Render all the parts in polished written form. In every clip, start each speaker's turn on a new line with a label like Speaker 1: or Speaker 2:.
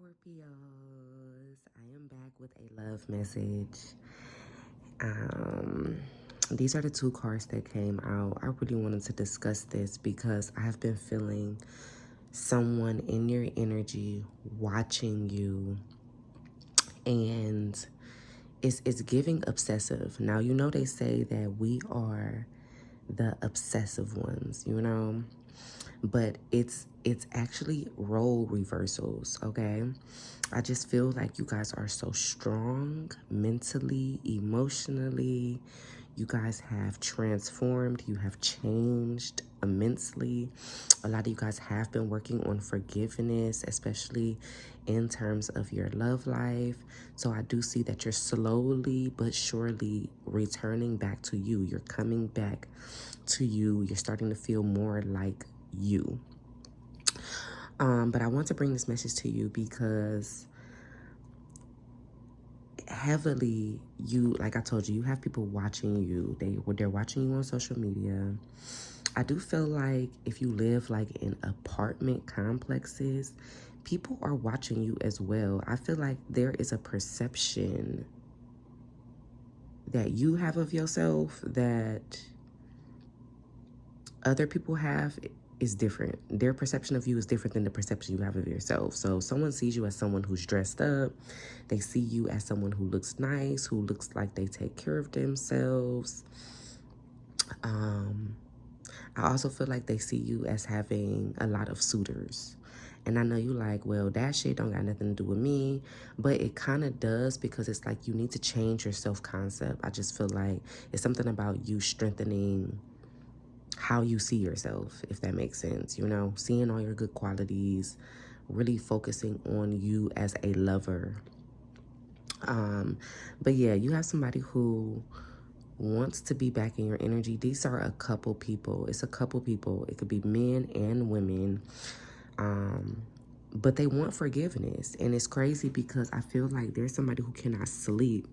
Speaker 1: Scorpios, I am back with a love message. These are the two cards that came out. I really wanted to discuss this because I have been feeling someone in your energy watching you, and it's giving obsessive. Now, you know they say that we are the obsessive ones, but it's actually role reversals. Okay, I just feel like you guys are so strong mentally, emotionally. You guys have transformed, you have changed immensely. A lot of you guys have been working on forgiveness, especially in terms of your love life. So I do see that you're slowly but surely returning back to you. You're coming back to you. You're starting to feel more like you. But I want to bring this message to you because heavily, like I told you, you have people watching you. They're watching you on social media. I do feel like if you live like in apartment complexes, people are watching you as well. I feel like there is a perception that you have of yourself that other people have is different. Their perception of you is different than the perception you have of yourself. So someone sees you as someone who's dressed up. They see you as someone who looks nice, who looks like they take care of themselves. I also feel like they see you as having a lot of suitors. And I know you like, well, that shit don't got nothing to do with me. But it kind of does, because it's like you need to change your self-concept. I just feel like it's something about you strengthening how you see yourself, if that makes sense. Seeing all your good qualities, really focusing on you as a lover. But yeah, you have somebody who wants to be back in your energy. These are a couple people. It's a couple people. It could be men and women. But they want forgiveness. And it's crazy because I feel like there's somebody who cannot sleep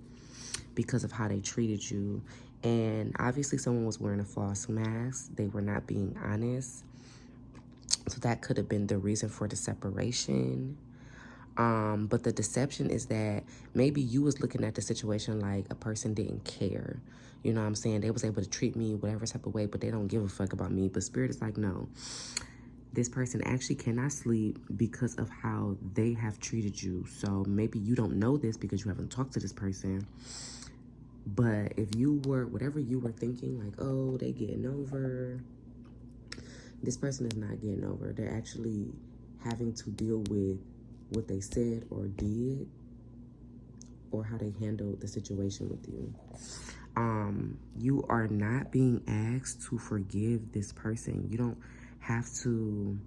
Speaker 1: because of how they treated you. And obviously someone was wearing a false mask. They were not being honest. So that could have been the reason for the separation. But the deception is that maybe you was looking at the situation like a person didn't care. You know what I'm saying? They was able to treat me whatever type of way, but they don't give a fuck about me. But Spirit is like, no. This person actually cannot sleep because of how they have treated you. So maybe you don't know this because you haven't talked to this person. But if you were, whatever you were thinking, like, oh, they getting over, this person is not getting over. They're actually having to deal with what they said or did, or how they handled the situation with you. You are not being asked to forgive this person. You don't have to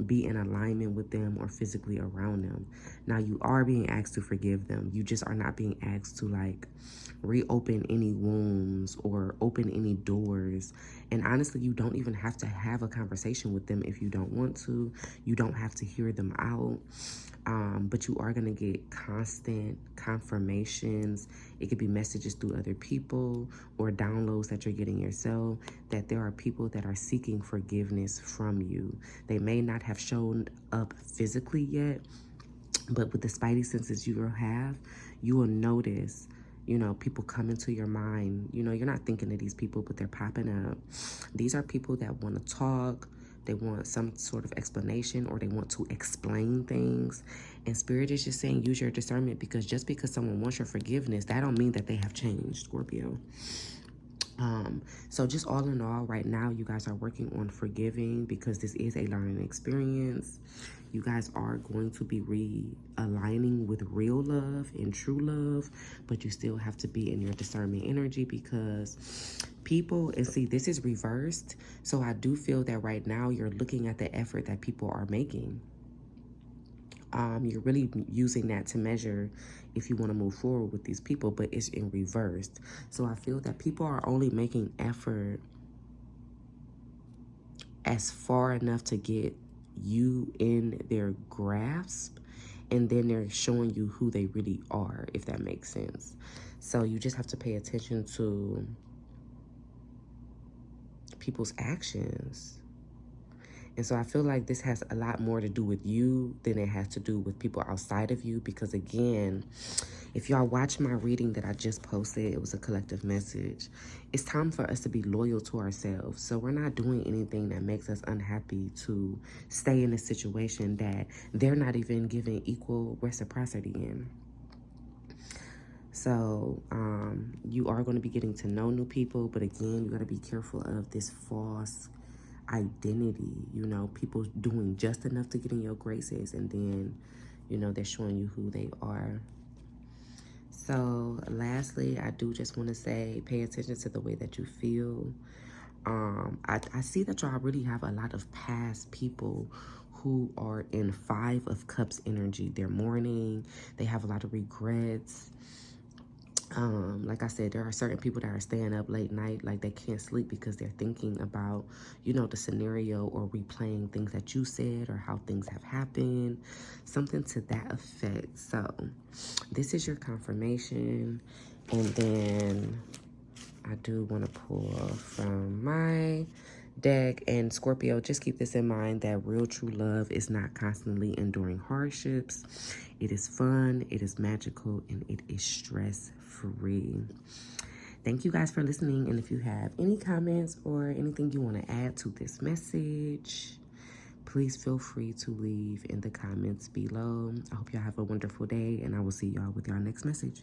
Speaker 1: be in alignment with them or physically around them. Now, you are being asked to forgive them. You just are not being asked to like reopen any wounds or open any doors. And honestly, you don't even have to have a conversation with them if you don't want to. You don't have to hear them out. But you are going to get constant confirmations. It could be messages through other people or downloads that you're getting yourself, that there are people that are seeking forgiveness from you. They may not have shown up physically yet, but with the spidey senses you will have, you will notice, people come into your mind. You're not thinking of these people, but they're popping up. These are people that want to talk. They want some sort of explanation, or they want to explain things. And Spirit is just saying, use your discernment, because just because someone wants your forgiveness, that don't mean that they have changed, Scorpio. So just all in all, right now, you guys are working on forgiving, because this is a learning experience. You guys are going to be realigning with real love and true love, but you still have to be in your discernment energy, because people, and see, this is reversed. So I do feel that right now you're looking at the effort that people are making. You're really using that to measure if you want to move forward with these people, but it's in reverse. So I feel that people are only making effort as far enough to get you in their grasp, and then they're showing you who they really are, if that makes sense. So you just have to pay attention to people's actions. And so I feel like this has a lot more to do with you than it has to do with people outside of you. Because again, if y'all watch my reading that I just posted, it was a collective message. It's time for us to be loyal to ourselves. So we're not doing anything that makes us unhappy to stay in a situation that they're not even giving equal reciprocity in. So you are going to be getting to know new people. But again, you got to be careful of this false identity. You know, people doing just enough to get in your graces, and then, you know, they're showing you who they are. So lastly, I do just want to say, pay attention to the way that you feel. I see that y'all really have a lot of past people who are in 5 of Cups energy. They're mourning. They have a lot of regrets. Like I said, there are certain people that are staying up late night, like they can't sleep because they're thinking about, you know, the scenario, or replaying things that you said or how things have happened, something to that effect. So this is your confirmation. And then I do want to pull from my deck. And Scorpio, just keep this in mind, that real true love is not constantly enduring hardships. It is fun, it is magical, and it is stress-free. Thank you guys for listening. And if you have any comments or anything you want to add to this message, please feel free to leave in the comments below. I hope y'all have a wonderful day, and I will see y'all with y'all next message.